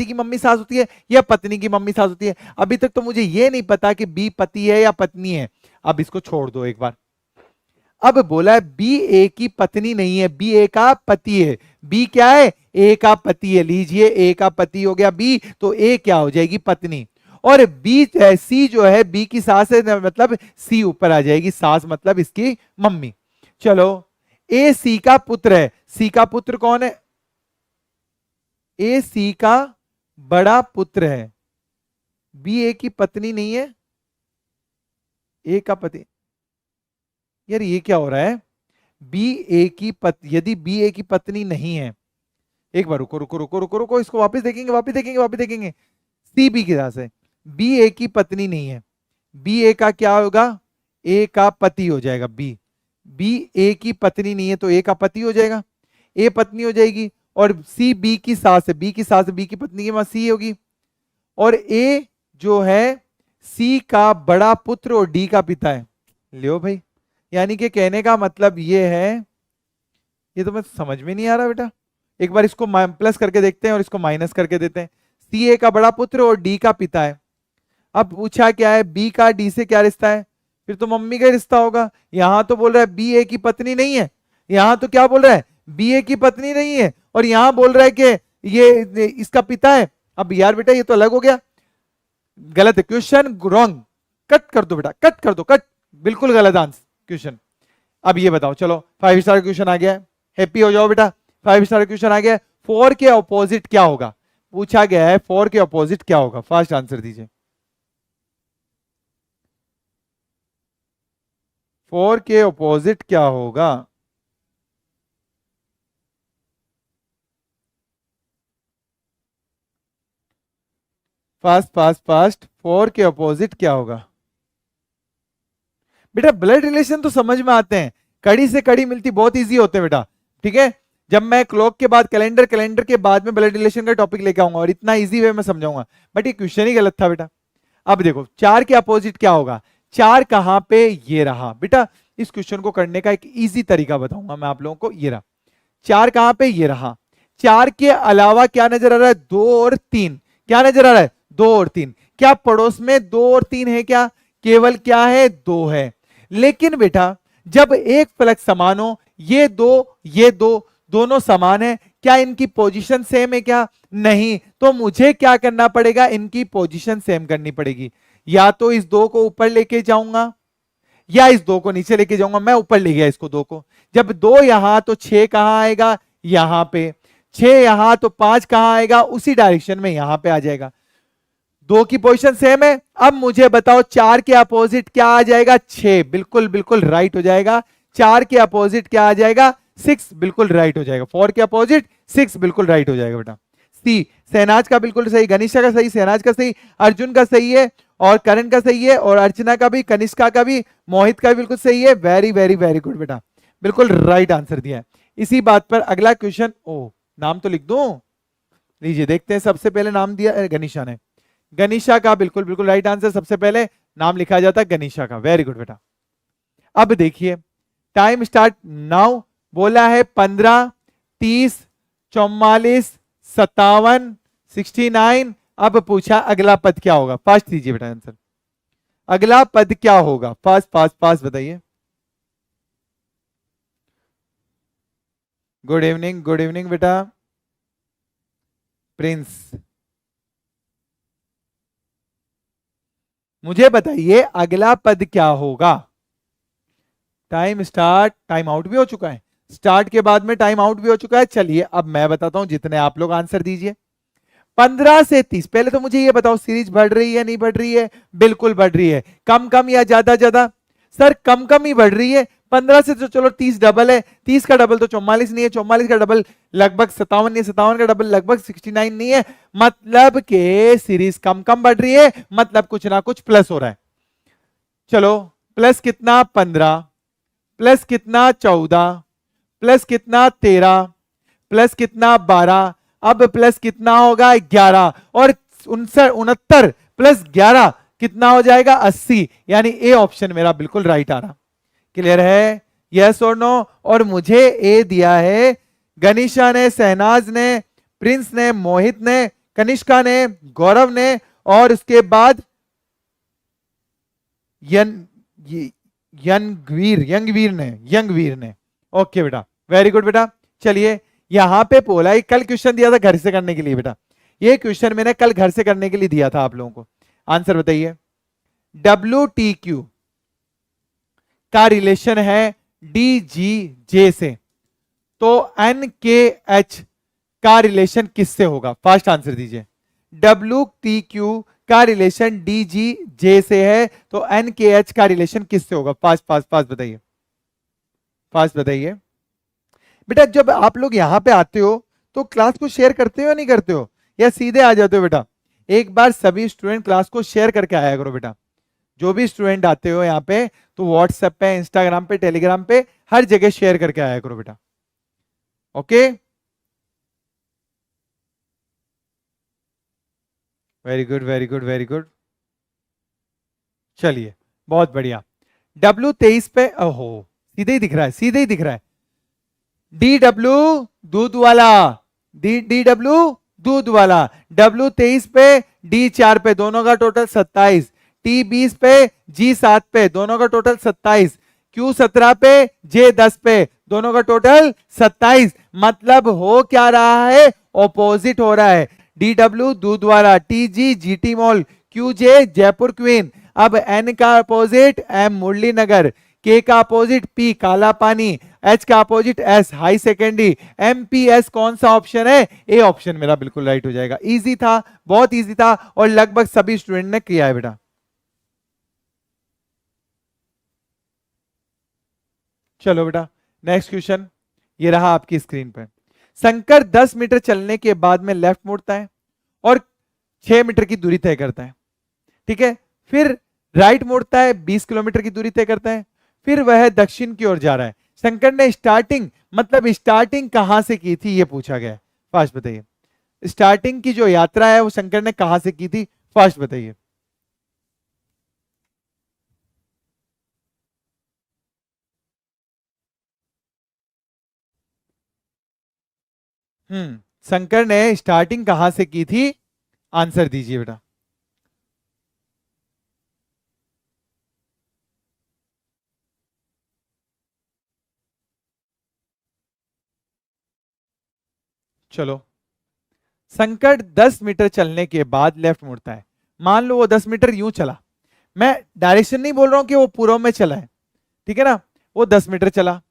की मम्मी सास होती है या पत्नी की मम्मी सास होती है। अभी तक तो मुझे यह नहीं पता कि बी पति है या पत्नी है, अब इसको छोड़ दो एक बार। अब बोला है बी ए की पत्नी नहीं है, बी ए का पति है, बी क्या है, ए का पति है, लीजिए ए का पति हो गया बी, तो ए क्या हो जाएगी, पत्नी। और बी सी जो है बी की सास है, मतलब सी ऊपर आ जाएगी, सास मतलब इसकी मम्मी। चलो, ए सी का पुत्र है, सी का पुत्र कौन है, ए सी का बड़ा पुत्र है, बी ए की पत्नी नहीं है, ए का पति, यार ये क्या हो रहा है, बी ए की यदि बी ए की पत्नी नहीं है, एक बार रुको रुको रुको रुको रुको, इसको वापस देखेंगे वापस देखेंगे वापस देखेंगे। सी बी की तरह से, बी ए की पत्नी नहीं है, बी ए का क्या होगा, ए का पति हो जाएगा, बी बी ए की पत्नी नहीं है तो ए का पति हो जाएगा, ए पत्नी हो जाएगी। और सी बी की सास है, बी की सास है, बी की पत्नी की मां सी होगी। और ए जो है सी का बड़ा पुत्र और डी का पिता है, लियो भाई, यानी कि कहने का मतलब ये है, ये तो मैं समझ में नहीं आ रहा बेटा, एक बार इसको प्लस करके देखते हैं और इसको माइनस करके देते हैं। सी ए का बड़ा पुत्र और डी का पिता है। अब पूछा क्या है, बी का डी से क्या रिश्ता है, फिर तो मम्मी का रिश्ता होगा। यहां तो बोल रहा है बी ए की पत्नी नहीं है, यहां तो क्या बोल रहा है, बी ए की पत्नी नहीं है, और यहां बोल रहा है कि ये इसका पिता है। अब यार बेटा ये तो अलग हो गया, गलत है क्वेश्चन, रॉन्ग, कट कर दो बेटा, कट कर दो, कट, बिल्कुल गलत आंसर क्वेश्चन। अब ये बताओ, चलो 5 स्टार क्वेश्चन आ गया है, हैप्पी हो जाओ बेटा, 5 स्टार क्वेश्चन आ गया है। 4 के ऑपोजिट क्या होगा, पूछा गया है 4 के ऑपोजिट क्या होगा, फास्ट आंसर दीजिए। 4 के ऑपोजिट क्या होगा, फास्ट फास्ट फास्ट, 4 के ऑपोजिट क्या होगा। बेटा ब्लड रिलेशन तो समझ में आते हैं, कड़ी से कड़ी मिलती बहुत इजी होते हैं बेटा, ठीक है। जब मैं क्लॉक के बाद कैलेंडर, कैलेंडर के बाद में ब्लड रिलेशन का टॉपिक लेके आऊंगा और इतना इजी वे में समझाऊंगा, बट ये क्वेश्चन ही गलत था बेटा। अब देखो 4 के अपोजिट क्या होगा, 4 कहां पे, ये रहा बेटा, इस क्वेश्चन को करने का एक इजी तरीका बताऊंगा मैं आप लोगों को। ये रहा 4, कहां पे, ये रहा 4 के अलावा क्या नजर आ रहा है, 2 और 3। क्या नजर आ रहा है, 2 और 3। क्या पड़ोस में 2 और 3 है क्या, केवल क्या है, 2 है। लेकिन बेटा जब एक फलक समान हो, ये दो दोनों समान है, क्या इनकी पोजीशन सेम है क्या, नहीं। तो मुझे क्या करना पड़ेगा, इनकी पोजीशन सेम करनी पड़ेगी। या तो इस 2 को ऊपर लेके जाऊंगा या इस 2 को नीचे लेके जाऊंगा। मैं ऊपर ले गया इसको 2 को, जब 2 यहां तो 6 कहां आएगा, यहां पे 6 यहां तो 5 कहां आएगा, उसी डायरेक्शन में यहां पे आ जाएगा। 2 की पोजीशन सेम है। अब मुझे बताओ 4 के अपोजिट क्या आ जाएगा, 6। बिल्कुल बिल्कुल राइट हो जाएगा। 4 के अपोजिट क्या आ जाएगा, 6। बिल्कुल राइट हो जाएगा। 4 के अपोजिट 6, बिल्कुल राइट हो जाएगा बेटा। सी, सहनाज का बिल्कुल सही, गनीशा का सही, सहनाज का सही, अर्जुन का सही है, और करण का सही है, और अर्चना का भी, कनिष्का का भी, मोहित का भी बिल्कुल सही है। वेरी वेरी वेरी गुड बेटा, बिल्कुल राइट आंसर दिया है। इसी बात पर अगला क्वेश्चन, ओ नाम तो लिख दूं, लीजिए देखते हैं। सबसे पहले नाम दिया गनीशा ने, गनीशा का बिल्कुल बिल्कुल राइट आंसर, सबसे पहले नाम लिखा जाता है गनीशा का। वेरी गुड बेटा। अब देखिए टाइम स्टार्ट नाउ। बोला है 15, 30, 44, 57, 69। अब पूछा अगला पद क्या होगा, फास्ट दीजिए बेटा आंसर। अगला पद क्या होगा, फास्ट फास्ट फास्ट बताइए। गुड इवनिंग बेटा प्रिंस। मुझे बताइए अगला पद क्या होगा। टाइम स्टार्ट, टाइम आउट भी हो चुका है, स्टार्ट के बाद में टाइम आउट भी हो चुका है। चलिए अब मैं बताता हूं, जितने आप लोग आंसर दीजिए। 15 से 30, पहले तो मुझे ये बताओ सीरीज बढ़ रही है नहीं बढ़ रही है, बिल्कुल बढ़ रही है। कम कम या ज्यादा ज्यादा, सर कम कम ही बढ़ रही है। 15 से तो चलो 30 डबल है, 30 का डबल तो 44 नहीं है, 44 का डबल लगभग 57 नहीं है, 57 का डबल लगभग 69 नहीं है। मतलब के सीरीज कम कम बढ़ रही है, मतलब कुछ ना कुछ प्लस हो रहा है। चलो प्लस कितना 15, प्लस कितना 14, प्लस कितना 13, प्लस कितना 12, अब प्लस कितना होगा 11, और 69 प्लस 11 कितना हो जाएगा 80। यानी ए ऑप्शन मेरा बिल्कुल राइट आ रहा। क्लियर है, यस और नो। और मुझे ए दिया है गनीशा ने, सहनाज ने, प्रिंस ने, मोहित ने, कनिष्का ने, गौरव ने, और उसके बाद यंगवीर ने। ओके बेटा, वेरी गुड बेटा। चलिए यहां पे बोला है, कल क्वेश्चन दिया था घर से करने के लिए बेटा, ये क्वेश्चन मैंने कल घर से करने के लिए दिया था आप लोगों को। आंसर बताइए। WTQ का रिलेशन है DGJ से, तो NKH का रिलेशन किससे होगा, फास्ट आंसर दीजिए। WTQ का रिलेशन DGJ से है, तो NKH का रिलेशन किससे होगा, फास्ट फास्ट फास्ट बताइए, फास्ट बताइए। बेटा जब आप लोग यहां पे आते हो तो क्लास को शेयर करते हो या नहीं करते हो, या सीधे आ जाते हो बेटा। एक बार सभी स्टूडेंट क्लास को शेयर करके आया करो बेटा। जो भी स्टूडेंट आते हो यहाँ पे, तो व्हाट्सएप पे, इंस्टाग्राम पे, टेलीग्राम पे, हर जगह शेयर करके आया करो बेटा। Okay, very good very good very good. चलिए बहुत बढ़िया। W23 पे, ओहो सीधे ही दिख रहा है, सीधे ही दिख रहा है। DW दूध वाला, DW दूध वाला। W23 पे, D4 पे, दोनों का टोटल 27। T20 पे, G7 पे, दोनों का टोटल 27। Q17 पे, J10 पे, दोनों का टोटल 27। मतलब हो क्या रहा है, ऑपोजिट हो रहा है। DW दूध वाला, TG GT mall, QJ Jaipur queen. अब N का opposite M Murli Nagar, K का अपोजिट P काला पानी, H का opposite S high secondary. MPS कौन सा ऑप्शन है, ए ऑप्शन मेरा बिल्कुल राइट हो जाएगा। इजी था, बहुत इजी था, और लगभग सभी स्टूडेंट ने किया है बेटा। चलो बेटा नेक्स्ट क्वेश्चन, ये रहा आपकी स्क्रीन पर। शंकर 10 मीटर चलने के बाद में लेफ्ट मुड़ता है और 6 मीटर की दूरी तय करता है, ठीक है। फिर राइट मुड़ता है, 20 किलोमीटर की दूरी तय करता है। फिर वह दक्षिण की ओर जा रहा है। शंकर ने स्टार्टिंग, मतलब स्टार्टिंग कहां से की थी, ये पूछा गया है। फास्ट बताइए, स्टार्टिंग की जो यात्रा है वो शंकर ने कहां से की थी, फास्ट बताइए। शंकर ने स्टार्टिंग कहां से की थी, आंसर दीजिए बेटा। चलो, शंकर 10 मीटर चलने के बाद लेफ्ट मुड़ता है। मान लो वो 10 मीटर यूं चला, मैं डायरेक्शन नहीं बोल रहा हूं कि वो पूर्व में चला है, ठीक है ना, वो 10 मीटर चला,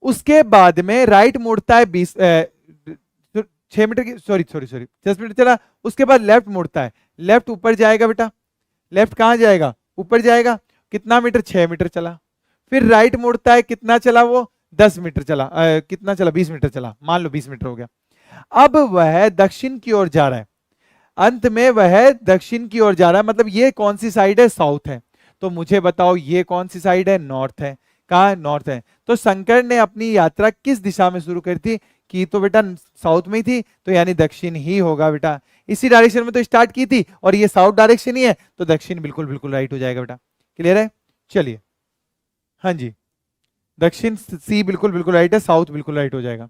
उसके बाद में राइट मुड़ता है 6 मीटर की, सॉरी सॉरी सॉरी 10 मीटर चला, उसके बाद लेफ्ट मुड़ता है। लेफ्ट ऊपर जाएगा बेटा, लेफ्ट कहां जाएगा, ऊपर जाएगा। कितना मीटर, 6 मीटर चला। फिर राइट मुड़ता है, कितना चला वो, 10 मीटर चला, कितना चला, 20 मीटर चला, मान लो 20 मीटर हो गया। अब वह दक्षिण की ओर जा रहा है, अंत में वह दक्षिण की ओर जा रहा है, मतलब ये कौन सी साइड है, साउथ है। तो मुझे बताओ ये कौन सी साइड है, नॉर्थ है। कहा है, नॉर्थ है। तो शंकर ने अपनी यात्रा किस दिशा में शुरू करी थी, की तो बेटा साउथ में ही थी, तो यानी दक्षिण ही होगा बेटा। इसी डायरेक्शन में तो स्टार्ट की थी और ये साउथ डायरेक्शन ही है, तो दक्षिण बिल्कुल बिल्कुल राइट हो जाएगा बेटा। क्लियर है, चलिए। हाँ जी, दक्षिण सी बिल्कुल बिल्कुल राइट है, साउथ बिल्कुल राइट हो जाएगा।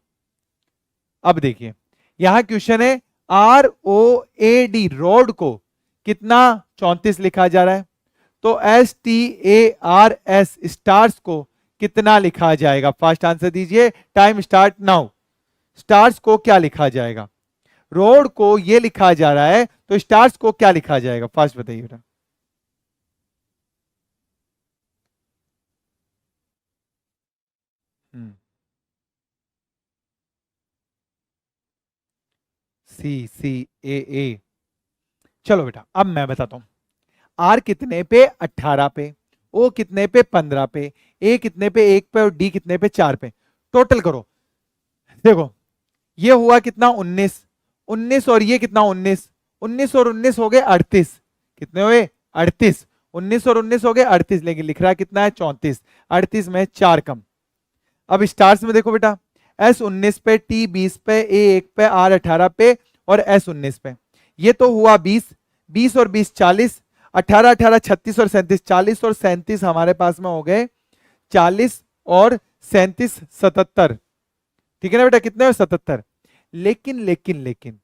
अब देखिए यहां क्वेश्चन है, ROAD रोड को कितना 34 लिखा जा रहा है, तो STARS स्टार्स को कितना लिखा जाएगा, फास्ट आंसर दीजिए, टाइम स्टार्ट नाउ। स्टार्स को क्या लिखा जाएगा, रोड को ये लिखा जा रहा है, तो स्टार्स को क्या लिखा जाएगा, फास्ट बताइए बेटा। CCAA। चलो बेटा अब मैं बताता हूं, आर कितने पे, 18 पे, ओ कितने पे, 15 पे, ए कितने पे, 1 पे, और डी कितने पे, 4 पे। टोटल करो, देखो ये हुआ कितना, 19, 19 और ये कितना, 19, 19 और 19 हो गए 38, कितने हुए, 38, 19 और 19 हो गए 38, लेकिन लिख रहा है कितना है, 34, 38 में 4 कम। अब स्टार्स में देखो बेटा, S19 पे, T20 पे, A1 पे, R18 पे और S19 पे। ये तो हुआ 20, 20 और 20 40, 18 18 36 और 37 40 और 37 हमारे पास में हो गए 40 और 37 77। ठीक है ना बेटा, कितने हुए, 77। लेकिन लेकिन लेकिन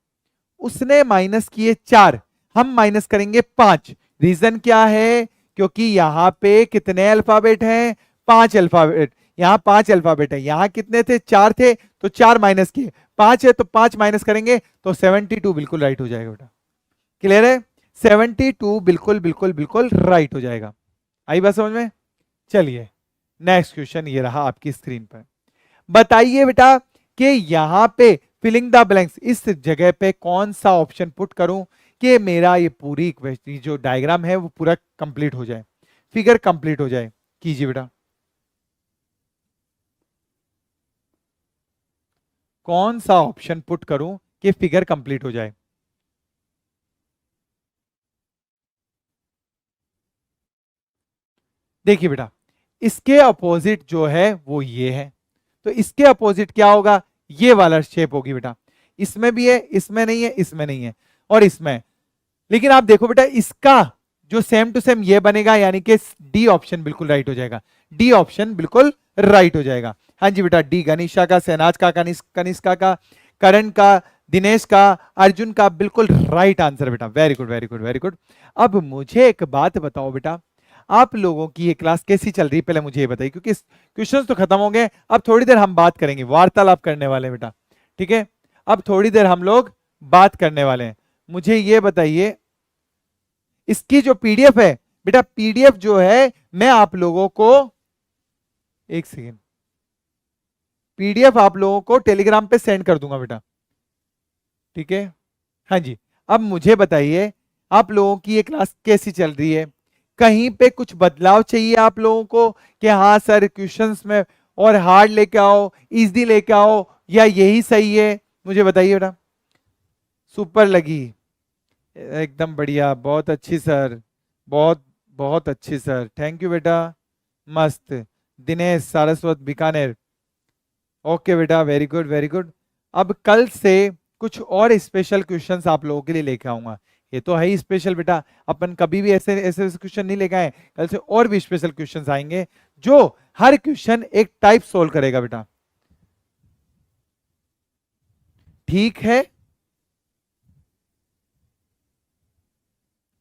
उसने माइनस किए 4, हम माइनस करेंगे 5। रीजन क्या है, क्योंकि यहां पे कितने अल्फाबेट हैं, 5 अल्फाबेट। यहां 5 अल्फाबेट है, यहां कितने थे, 4 थे, तो 4 माइनस किए, 5 है तो 5 माइनस करेंगे तो 72 बिल्कुल राइट हो जाएगा बेटा। क्लियर है, 72 बिल्कुल बिल्कुल बिल्कुल राइट हो जाएगा। आई बात समझ में, चलिए नेक्स्ट क्वेश्चन ये रहा आपकी स्क्रीन पर। बताइए बेटा कि यहां पे फिलिंग द ब्लैंक्स, इस जगह पे कौन सा ऑप्शन पुट करूं कि मेरा ये पूरी जो डायग्राम है वो पूरा कंप्लीट हो जाए, फिगर कंप्लीट हो जाए। कीजिए बेटा, कौन सा ऑप्शन पुट करूं कि फिगर कंप्लीट हो जाए। देखिए बेटा, इसके अपोजिट जो है वो ये है, तो इसके अपोजिट क्या होगा, ये वाला शेप होगी बेटा। इसमें भी है, इसमें नहीं है, इसमें नहीं है, और इसमें। लेकिन आप देखो बेटा, इसका जो सेम टू सेम ये बनेगा, यानी कि डी ऑप्शन बिल्कुल राइट हो जाएगा, डी ऑप्शन बिल्कुल राइट हो जाएगा। हाँ जी बेटा, डी, गनीशा का, सहनाज का, कनिष्का का, करण का, दिनेश का, अर्जुन का, बिल्कुल राइट आंसर बेटा। Very good very good very good. अब मुझे एक बात बताओ बेटा, आप लोगों की ये क्लास कैसी चल रही है, पहले मुझे ये बताइए, क्योंकि क्वेश्चंस तो खत्म हो गए, अब थोड़ी देर हम बात करेंगे, वार्तालाप करने वाले हैं बेटा। ठीक है, अब थोड़ी देर हम लोग बात करने वाले हैं। मुझे ये बताइए, इसकी जो पीडीएफ है बेटा, पीडीएफ जो है मैं आप लोगों को, एक सेकेंड, पीडीएफ आप लोगों को टेलीग्राम पे सेंड कर दूंगा बेटा। ठीक है, हाँ जी। अब मुझे बताइए, आप लोगों की ये क्लास कैसी चल रही है, कहीं पे कुछ बदलाव चाहिए आप लोगों को कि हाँ सर क्वेश्चंस में और हार्ड लेके आओ, इजी लेके आओ, या यही सही है, मुझे बताइए बेटा। सुपर लगी, एकदम बढ़िया, बहुत अच्छी सर, बहुत बहुत अच्छी सर, थैंक यू बेटा, मस्त। दिनेश सारस्वत बीकानेर, ओके बेटा, वेरी गुड वेरी गुड। अब कल से कुछ और स्पेशल क्वेश्चंस आप लोगों के लिए लेके आऊंगा, ये तो है ही स्पेशल बेटा, अपन कभी भी ऐसे ऐसे क्वेश्चन नहीं लेके आए, कल से और भी स्पेशल क्वेश्चंस आएंगे, जो हर क्वेश्चन एक टाइप सोल्व करेगा बेटा। ठीक है।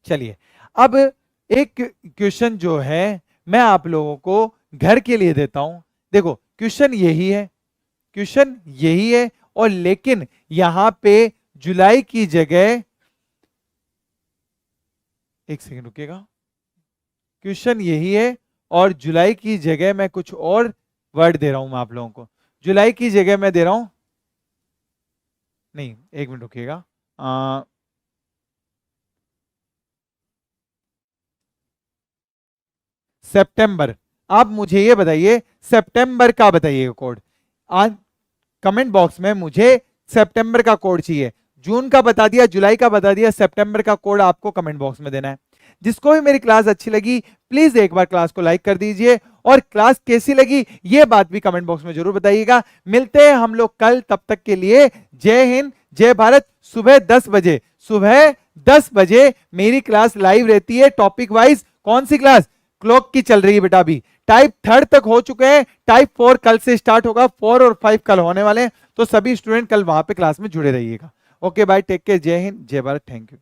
चलिए, अब एक क्वेश्चन जो है मैं आप लोगों को घर के लिए देता हूं। देखो क्वेश्चन यही है, क्वेश्चन यही है, और लेकिन यहां पे जुलाई की जगह, एक सेकंड रुकिएगा, क्वेश्चन यही है और जुलाई की जगह मैं कुछ और वर्ड दे रहा हूं मैं आप लोगों को। जुलाई की जगह मैं दे रहा हूं, नहीं एक मिनट रुकिएगा, सितंबर। आप मुझे ये बताइए सितंबर का बताइएगा कोड। कमेंट बॉक्स में मुझे सितंबर का कोड चाहिए। जून का बता दिया, जुलाई का बता दिया, सितंबर का कोड आपको कमेंट बॉक्स में देना है। जिसको भी मेरी क्लास अच्छी लगी प्लीज एक बार क्लास को लाइक कर दीजिए, और क्लास कैसी लगी ये बात भी कमेंट बॉक्स में जरूर बताइएगा। मिलते हैं हम लोग कल, तब तक के लिए जय हिंद जय भारत। सुबह 10 बजे, सुबह 10 बजे मेरी क्लास लाइव रहती है टॉपिक वाइज। कौन सी क्लास? क्लॉक की चल रही है बेटा। अभी टाइप 3 तक हो चुके हैं, टाइप 4 कल से स्टार्ट होगा, 4 और 5 कल होने वाले हैं। तो सभी स्टूडेंट कल वहां पे क्लास में जुड़े रहिएगा। ओके बाय, टेक केयर, जय हिंद जय भारत, थैंक यू।